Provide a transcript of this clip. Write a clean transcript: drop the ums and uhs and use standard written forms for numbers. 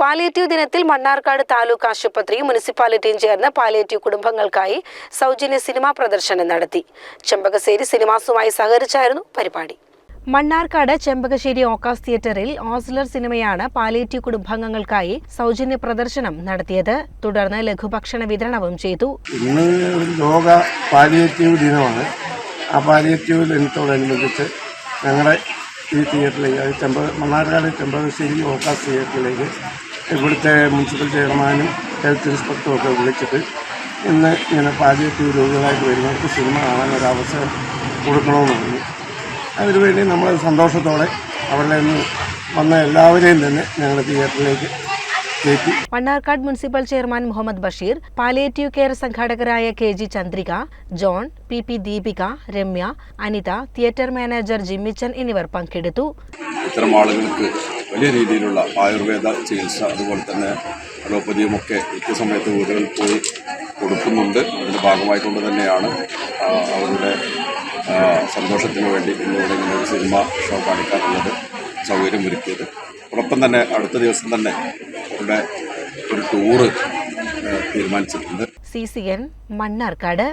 Palliative ദിനത്തിൽ മണ്ണാർക്കാട് താലൂക്ക് ആശുപത്രിയും മുനിസിപ്പാലിറ്റിയും ചേർന്ന് പാലിയേറ്റീവ് കുടുംബങ്ങൾക്കായി സൗജന്യ സിനിമാ പ്രദർശനം നടത്തി. ചെമ്പകശ്ശേരി സിനിമാസുമായി സഹകരിച്ചായിരുന്നു പരിപാടി. മണ്ണാർക്കാട് ചെമ്പകശ്ശേരി ഓക്കാസ് തിയേറ്ററിൽ ഓസ്ലർ സിനിമയാണ് പാലിയേറ്റീവ് കുടുംബാംഗങ്ങൾക്കായി സൗജന്യ പ്രദർശനം നടത്തിയത്. തുടർന്ന് ലഘുഭക്ഷണ വിതരണവും ചെയ്തു. ഇന്ന് ലോക പാലിയേറ്റീവ് ദിനമാണ്. ആ പാലിയേറ്റീവ് ദിനത്തോടനുബന്ധിച്ച് ഞങ്ങളുടെ ഈ തിയേറ്ററിലേക്ക് മണ്ണാർക്കാട് ചെമ്പകശ്ശേരി ഓക്കാസ് തിയേറ്ററിലേക്ക് ഇവിടുത്തെ മുനിസിപ്പൽ ചെയർമാനും ഹെൽത്ത് ഇൻസ്പെക്ടറും ഒക്കെ വിളിച്ചിട്ട് ഇന്ന് ഇങ്ങനെ പാലിയേറ്റീവ് രോഗികളായിട്ട് വരുന്നവർക്ക് സിനിമ കാണാനൊരു അവസരം കൊടുക്കണമെന്ന് പറഞ്ഞു. അതിനുവേണ്ടി നമ്മൾ സന്തോഷത്തോടെ അവിടെ നിന്ന് വന്ന എല്ലാവരെയും തന്നെ ഞങ്ങൾ തിയേറ്ററിലേക്ക് കയറ്റി. Mannarkkad municipal chairman Muhammad Basheer, palliative care സംഘാടകരായ KG Chandrika, John, PP Deepika, Ramya, Anitha, theatre manager Jimmichan എന്നിവർ പങ്കെടുത്തു. ഇത്തരം ആളുകൾക്ക് വലിയ രീതിയിലുള്ള ആയുർവേദ ചികിത്സ അതുപോലെ തന്നെ അലോപ്പതിയുമൊക്കെ കൃത്യസമയത്ത് വീടുകളിൽ പോയി കൊടുക്കുന്നുണ്ട്. അതിൻ്റെ ഭാഗമായിക്കൊണ്ട് തന്നെയാണ് അവരുടെ സന്തോഷത്തിന് വേണ്ടി ഇന്നിവിടെ ഇങ്ങനെ ഒരു സിനിമ ഷോ കാണിക്കാനുള്ളത് സൗകര്യമൊരുക്കിയത്. അതോടൊപ്പം തന്നെ അടുത്ത ദിവസം തന്നെ അവരുടെ ഒരു ടൂറ് തീരുമാനിച്ചിട്ടുണ്ട്. CCN മണ്ണാർക്കാട്.